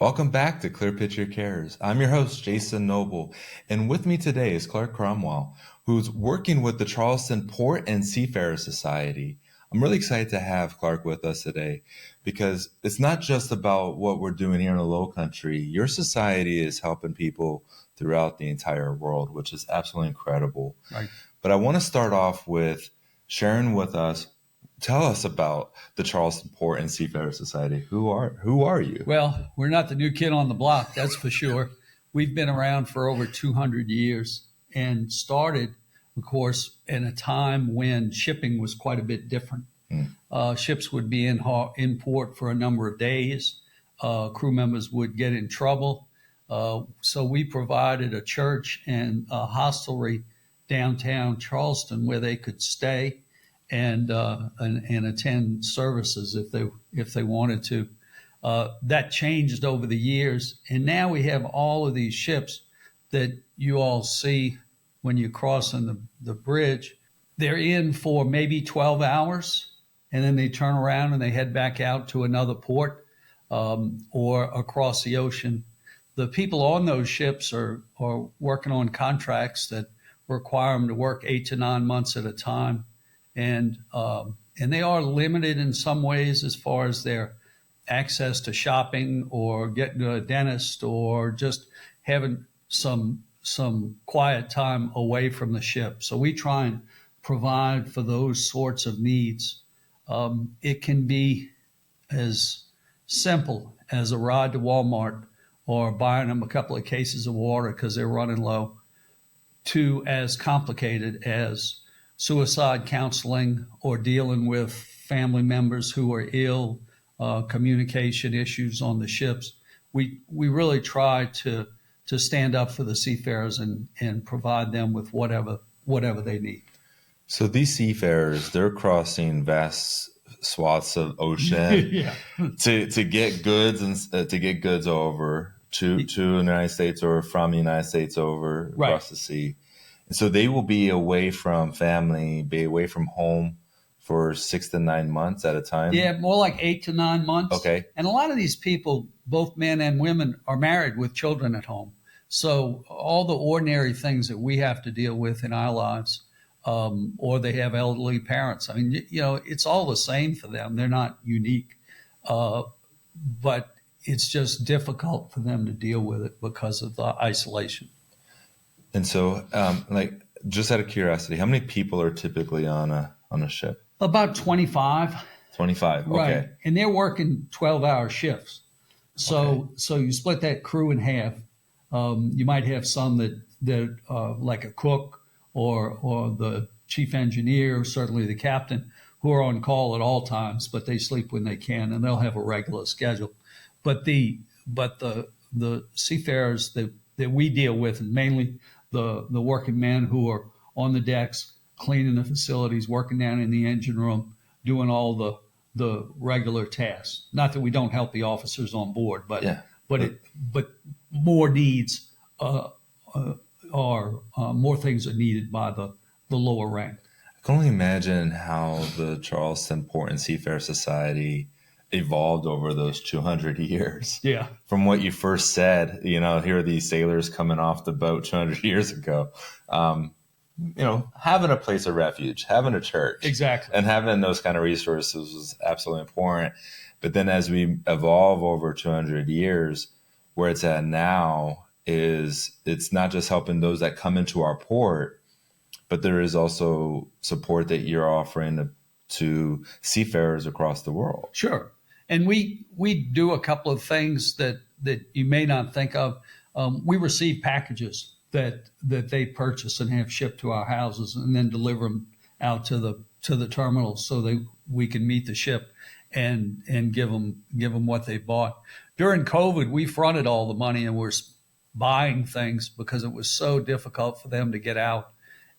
Welcome back to Clear Picture Cares. I'm your host, Jason Noble, and with me today is Clark Cromwell, who's working with the Charleston Port and Seafarers Society. I'm really excited to have Clark with us today because it's not just about what we're doing here in the Low Country. Your society is helping people throughout the entire world, which is absolutely incredible. Right. But I want to start off with sharing with us. Tell us about the Charleston Port and Seafarers Society. Who are you? Well, we're not the new kid on the block, that's for sure. We've been around for over 200 years and started, of course, in a time when shipping was quite a bit different. Ships would be in port for a number of days. Crew members would get in trouble. So we provided a church and a hostelry downtown Charleston where they could stay and attend services if they wanted to. That changed over the years, and now we have all of these ships that you all see when you're crossing the bridge. They're in for maybe 12 hours, and then they turn around and they head back out to another port or across the ocean. The people on those ships are working on contracts that require them to work 8 to 9 months at a time. And they are limited in some ways as far as their access to shopping or getting to a dentist or just having some quiet time away from the ship. So we try and provide for those sorts of needs. It can be as simple as a ride to Walmart or buying them a couple of cases of water because they're running low, to as complicated as suicide counseling or dealing with family members who are ill, communication issues on the ships. We really try to stand up for the seafarers and provide them with whatever they need. So these seafarers, they're crossing vast swaths of ocean Yeah. to get goods and to get goods over to the United States or from the United States over across the sea. So they will be away from family, be away from home for 6 to 9 months at a time. Yeah, more like 8 to 9 months. Okay. And a lot of these people, both men and women, are married with children at home. So all the ordinary things that we have to deal with in our lives, or they have elderly parents. I mean, it's all the same for them. They're not unique. But it's just difficult for them to deal with it because of the isolation. And so, just out of curiosity, how many people are typically on a ship? About 25. 25. Okay. Right. And they're working 12-hour shifts. So you split that crew in half. You might have some that like a cook or the chief engineer, certainly the captain, who are on call at all times, but they sleep when they can, and they'll have a regular schedule. But the seafarers that we deal with, and mainly the working men who are on the decks, cleaning the facilities, working down in the engine room, doing all the regular tasks. Not that we don't help the officers on board, but more needs are more things are needed by the lower rank. I can only imagine how the Charleston Port and Seafarer Society evolved over those 200 years. Yeah. From what you first said, here are these sailors coming off the boat 200 years ago. Having a place of refuge, having a church. Exactly. And having those kind of resources was absolutely important. But then as we evolve over 200 years, where it's at now is it's not just helping those that come into our port, but there is also support that you're offering to seafarers across the world. Sure. And we do a couple of things that you may not think of. We receive packages that they purchase and have shipped to our houses, and then deliver them out to the terminals so we can meet the ship and give them what they bought. During COVID, we fronted all the money and were buying things because it was so difficult for them to get out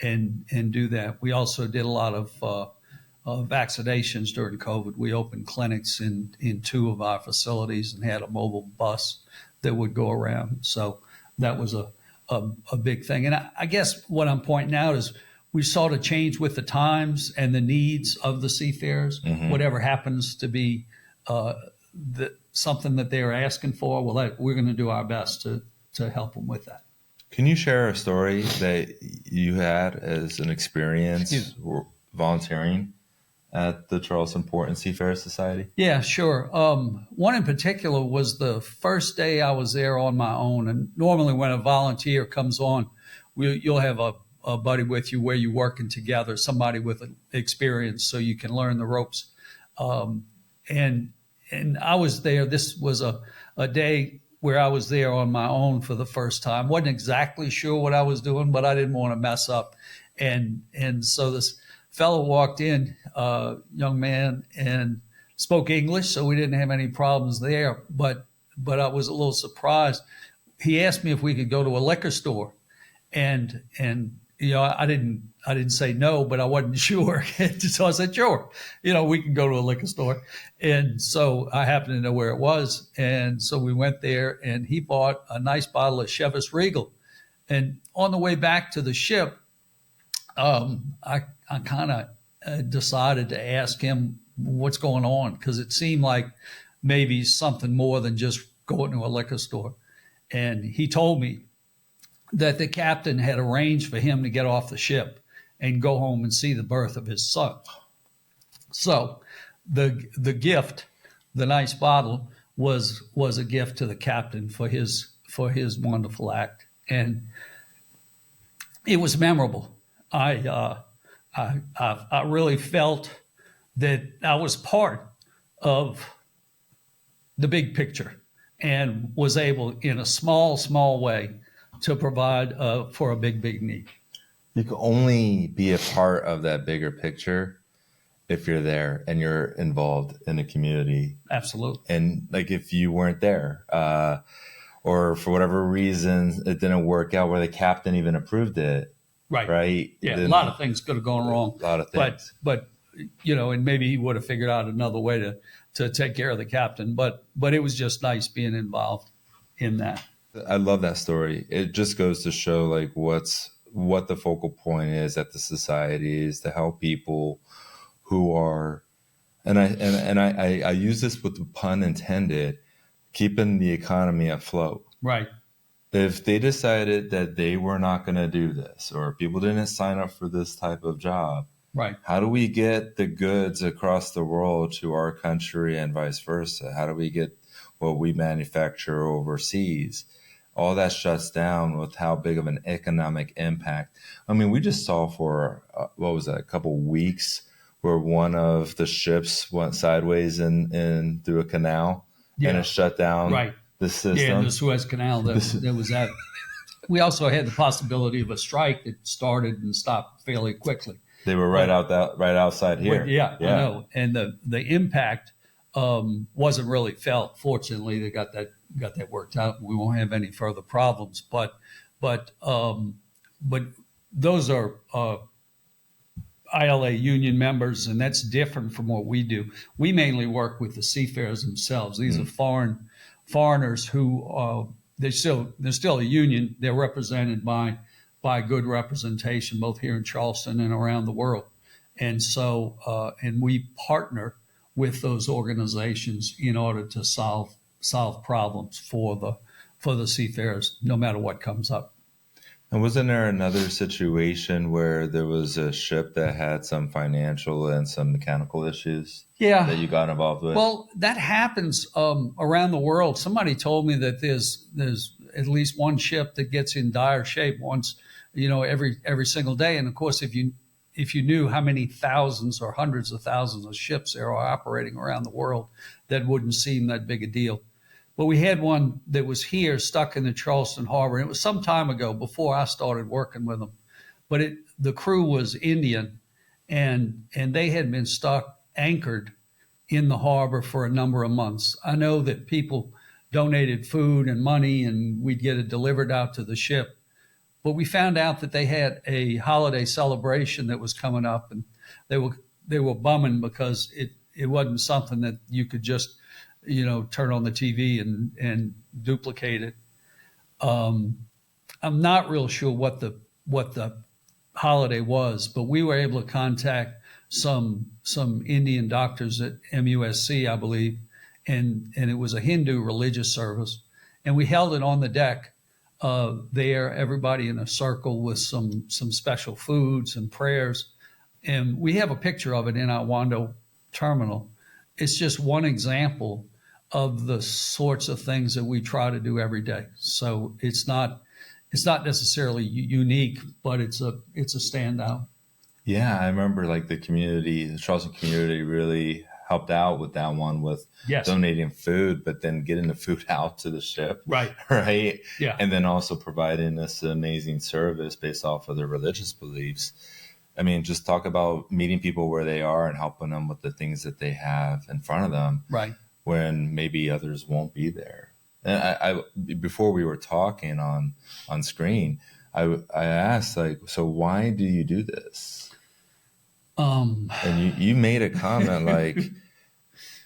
and do that. We also did a lot of vaccinations during COVID. We opened clinics in 2 of our facilities and had a mobile bus that would go around. So that was a big thing. And I guess what I'm pointing out is we saw to change with the times and the needs of the seafarers. Mm-hmm. Whatever happens to be something that they were asking for, well, we're going to do our best to help them with that. Can you share a story that you had as an experience volunteering at the Charleston Port and Seafarers Society? Yeah, sure. One in particular was the first day I was there on my own. And normally when a volunteer comes on, you'll have a buddy with you where you're working together, somebody with experience so you can learn the ropes. And I was there. This was a day where I was there on my own for the first time. Wasn't exactly sure what I was doing, but I didn't want to mess up. And so this fellow walked in, young man, and spoke English, so we didn't have any problems there. But I was a little surprised. He asked me if we could go to a liquor store, and I didn't say no, but I wasn't sure. So I said, sure, we can go to a liquor store. And so I happened to know where it was. And so we went there, and he bought a nice bottle of Chivas Regal. And on the way back to the ship, I kind of decided to ask him what's going on, because it seemed like maybe something more than just going to a liquor store. And he told me that the captain had arranged for him to get off the ship and go home and see the birth of his son. So the gift, the nice bottle, was a gift to the captain for his wonderful act, and it was memorable. I really felt that I was part of the big picture and was able, in a small way, to provide for a big need. You can only be a part of that bigger picture if you're there and you're involved in the community. Absolutely. And like if you weren't there, or for whatever reason it didn't work out where the captain even approved it. Right. Yeah, then a lot of things could have gone wrong. A lot of things. But and maybe he would have figured out another way to take care of the captain. But it was just nice being involved in that. I love that story. It just goes to show like what the focal point is at the society is to help people who are, and I use this with the pun intended, keeping the economy afloat. Right. If they decided that they were not going to do this, or people didn't sign up for this type of job, right? How do we get the goods across the world to our country and vice versa? How do we get what we manufacture overseas? All that shuts down with how big of an economic impact. I mean, we just saw for, a couple weeks where one of the ships went sideways in through a canal, and it shut down the system. Yeah, the Suez Canal, there was that. We also had the possibility of a strike that started and stopped fairly quickly. They were right outside here. I know. And the impact wasn't really felt. Fortunately, they got that worked out. We won't have any further problems. But those are ILA union members, and that's different from what we do. We mainly work with the seafarers themselves. These are foreigners who they're still a union. They're represented by good representation both here in Charleston and around the world. And so and we partner with those organizations in order to solve problems for the seafarers, no matter what comes up. And wasn't there another situation where there was a ship that had some financial and some mechanical issues that you got involved with? Well, that happens around the world. Somebody told me that there's at least one ship that gets in dire shape once, every single day. And of course, if you knew how many thousands or hundreds of thousands of ships there are operating around the world, that wouldn't seem that big a deal. But we had one that was here stuck in the Charleston harbor. And it was some time ago before I started working with them. But the crew was Indian, and they had been stuck anchored in the harbor for a number of months. I know that people donated food and money, and we'd get it delivered out to the ship. But we found out that they had a holiday celebration that was coming up, and they were bumming because it wasn't something that you could just turn on the TV and duplicate it. I'm not real sure what the holiday was, but we were able to contact some Indian doctors at MUSC, I believe, and it was a Hindu religious service, and we held it on the deck there, everybody in a circle with some special foods and prayers. And we have a picture of it in our Wando terminal. It's just one example of the sorts of things that we try to do every day. So it's not necessarily unique, but it's a standout. Yeah, I remember like the Charleston community really helped out with that one with Yes. donating food, but then getting the food out to the ship. Right. Right. Yeah. And then also providing this amazing service based off of their religious beliefs. I mean, just talk about meeting people where they are and helping them with the things that they have in front of them. Right. When maybe others won't be there. And I before we were talking on screen, I asked like, so why do you do this? And you made a comment like,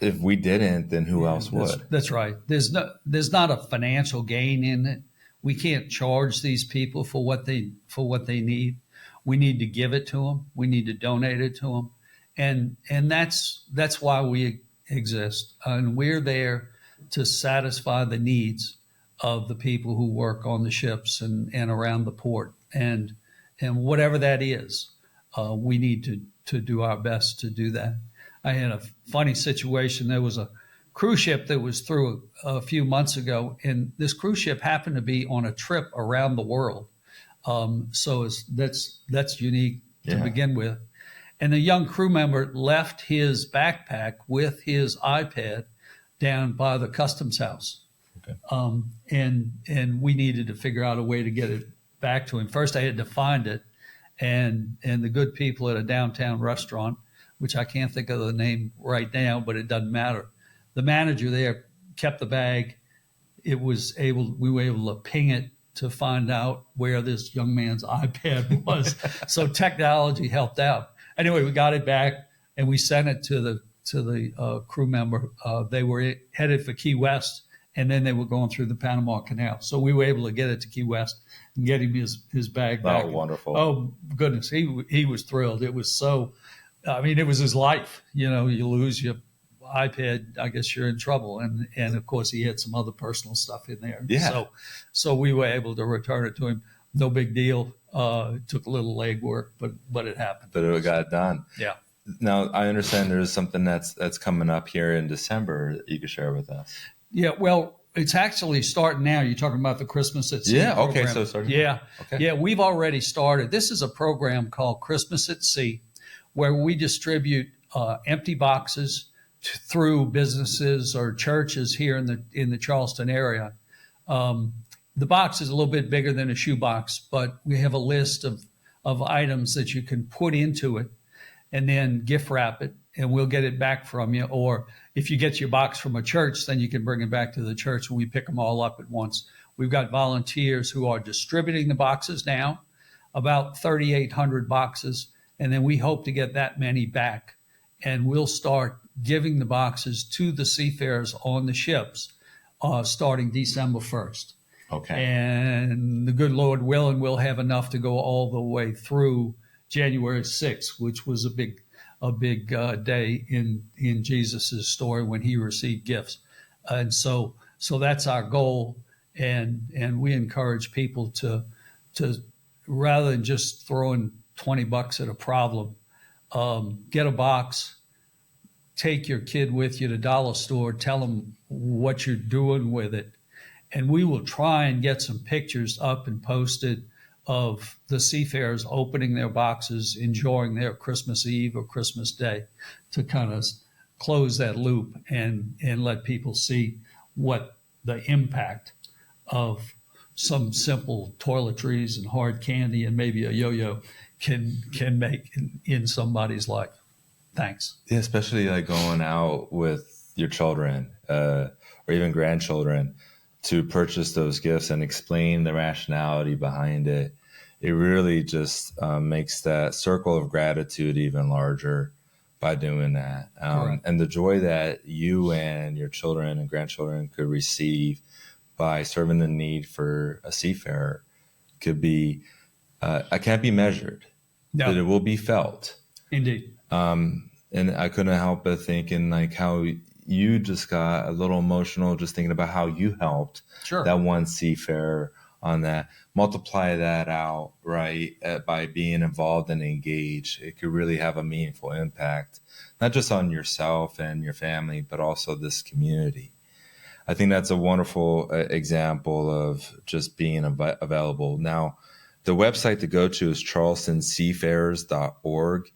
if we didn't, then who else would? That's right. There's not a financial gain in it. We can't charge these people for what they need. We need to give it to them. We need to donate it to them, and that's why we exist. And we're there to satisfy the needs of the people who work on the ships and around the port, and whatever that is, we need to do our best to do that. I had a funny situation. There was a cruise ship that was through a few months ago, and this cruise ship happened to be on a trip around the world. So that's unique to begin with. And a young crew member left his backpack with his iPad down by the customs house. Okay. And we needed to figure out a way to get it back to him. First, I had to find it, and the good people at a downtown restaurant, which I can't think of the name right now, but it doesn't matter. The manager there kept the bag. We were able to ping it to find out where this young man's iPad was. So technology helped out. Anyway, we got it back and we sent it to the crew member. They were headed for Key West, and then they were going through the Panama Canal. So we were able to get it to Key West and get him his bag back. Oh, wonderful. Oh, goodness. He was thrilled. It was so, it was his life. You lose your iPad, I guess you're in trouble. And of course, he had some other personal stuff in there. Yeah. So we were able to return it to him. No big deal. It took a little legwork, but it happened. But it got done. Yeah. Now, I understand there's something that's coming up here in December that you could share with us. Yeah, well, it's actually starting now. You're talking about the Christmas at Sea program. Okay, so starting. Yeah. Okay. Yeah, we've already started. This is a program called Christmas at Sea, where we distribute empty boxes through businesses or churches here in the Charleston area. The box is a little bit bigger than a shoebox, but we have a list of items that you can put into it and then gift wrap it, and we'll get it back from you. Or if you get your box from a church, then you can bring it back to the church and we pick them all up at once. We've got volunteers who are distributing the boxes now, about 3,800 boxes, and then we hope to get that many back. And we'll start giving the boxes to the seafarers on the ships starting December 1st. Okay. And the good Lord willing, we'll have enough to go all the way through January 6th, which was a big day in Jesus's story when he received gifts. And so that's our goal. And we encourage people to rather than just throwing $20 at a problem, get a box, take your kid with you to dollar store, tell them what you're doing with it. And we will try and get some pictures up and posted of the seafarers opening their boxes, enjoying their Christmas Eve or Christmas Day, to kind of close that loop and let people see what the impact of some simple toiletries and hard candy and maybe a yo-yo can make in somebody's life. Thanks. Yeah, especially like going out with your children or even grandchildren to purchase those gifts and explain the rationality behind it. It really just makes that circle of gratitude even larger by doing that. And the joy that you and your children and grandchildren could receive by serving the need for a seafarer could be, can't be measured, but it will be felt. Indeed. And I couldn't help but thinking like how you just got a little emotional just thinking about how you helped Sure. that one seafarer on that. Multiply that out, right, by being involved and engaged. It could really have a meaningful impact, not just on yourself and your family, but also this community. I think that's a wonderful example of just being available. Now, the website to go to is charlestonseafarers.org.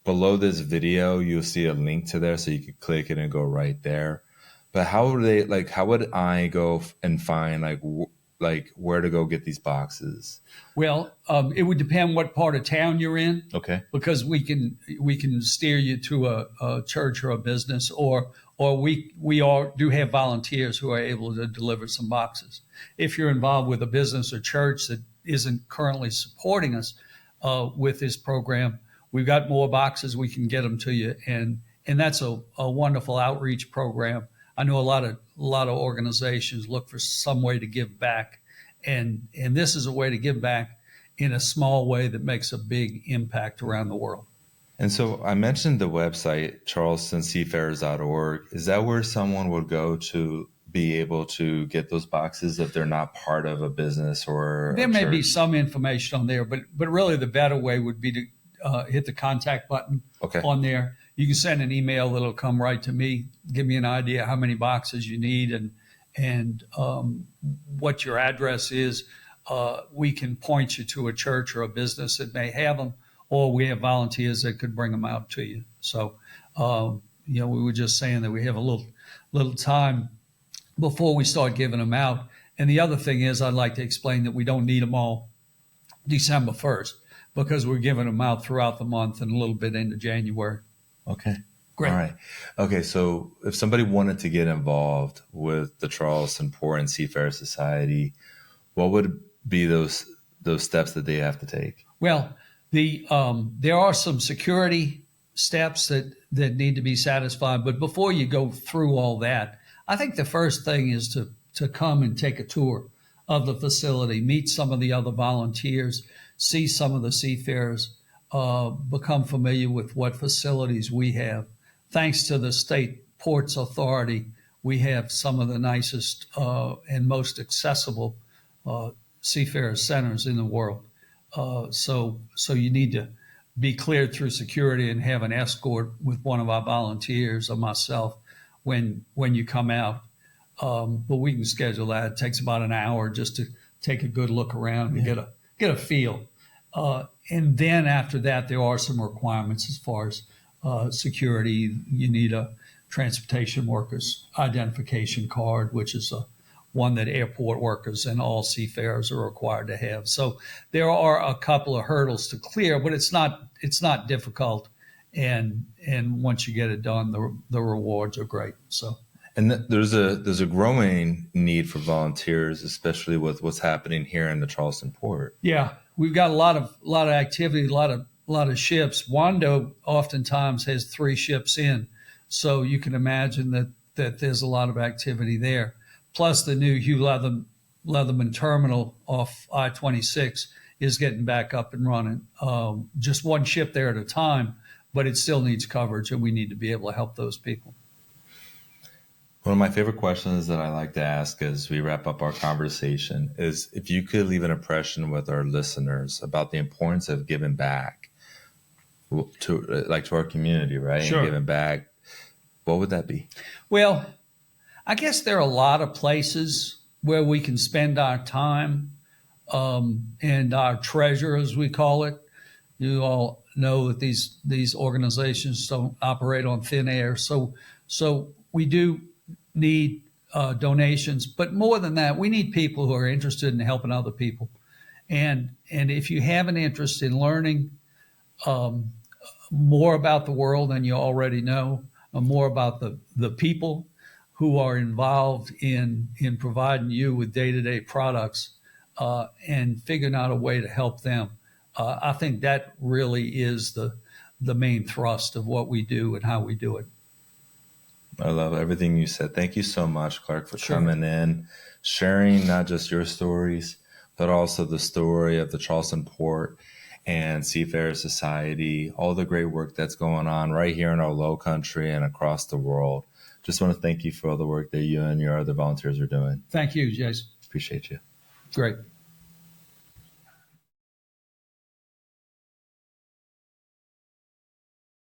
Below this video, you'll see a link to there, so you can click it and go right there. But how would I go and find like where to go get these boxes? Well, it would depend what part of town you're in. Okay. Because we can steer you to a church or a business, or we do have volunteers who are able to deliver some boxes. If you're involved with a business or church that isn't currently supporting us with this program, we've got more boxes. We can get them to you, and that's a wonderful outreach program. I know a lot of organizations look for some way to give back, and this is a way to give back in a small way that makes a big impact around the world. And so I mentioned the website, charlestonseafarers.org. Is that where someone would go to be able to get those boxes if they're not part of a business or there may be some information on there, but really the better way would be to hit the contact button on there. You can send an email that'll come right to me, give me an idea how many boxes you need and what your address is. We can point you to a church or a business that may have them, or we have volunteers that could bring them out to you. So, we were just saying that we have a little time before we start giving them out. And the other thing is, I'd like to explain that we don't need them all December 1st because we're giving them out throughout the month and a little bit into January. Okay. Great. All right. Okay. So if somebody wanted to get involved with the Charleston Port and Seafarer Society, what would be those steps that they have to take? Well, there are some security steps that need to be satisfied. But before you go through all that, I think the first thing is to come and take a tour of the facility, meet some of the other volunteers, see some of the seafarers, become familiar with what facilities we have. Thanks to the State Ports Authority, we have some of the nicest and most accessible seafarer centers in the world. So you need to be cleared through security and have an escort with one of our volunteers or myself when you come out. But we can schedule that. It takes about an hour just to take a good look around and get a feel. And then after that, there are some requirements as far as security. You need a transportation workers identification card, which is one that airport workers and all seafarers are required to have. So there are a couple of hurdles to clear, but it's not difficult. And once you get it done, the rewards are great. So. And there's a growing need for volunteers, especially with what's happening here in the Charleston port. Yeah, we've got a lot of activity, a lot of ships. Wando oftentimes has 3 ships in, so you can imagine that there's a lot of activity there. Plus, the new Hugh Leatherman terminal off I-26 is getting back up and running. Just one ship there at a time, but it still needs coverage, and we need to be able to help those people. One of my favorite questions that I like to ask as we wrap up our conversation is if you could leave an impression with our listeners about the importance of giving back to our community, right? Sure. And giving back, what would that be? Well, I guess there are a lot of places where we can spend our time and our treasure, as we call it. You all know that these organizations don't operate on thin air. So we do need donations, but more than that, we need people who are interested in helping other people. And if you have an interest in learning more about the world than you already know, more about the people who are involved in providing you with day-to-day products and figuring out a way to help them, I think that really is the main thrust of what we do and how we do it. I love everything you said. Thank you so much, Clark, for coming in, sharing not just your stories, but also the story of the Charleston Port and Seafarer Society, all the great work that's going on right here in our low country and across the world. just want to thank you for all the work that you and your other volunteers are doing. Thank you, Jason. Appreciate you. Great.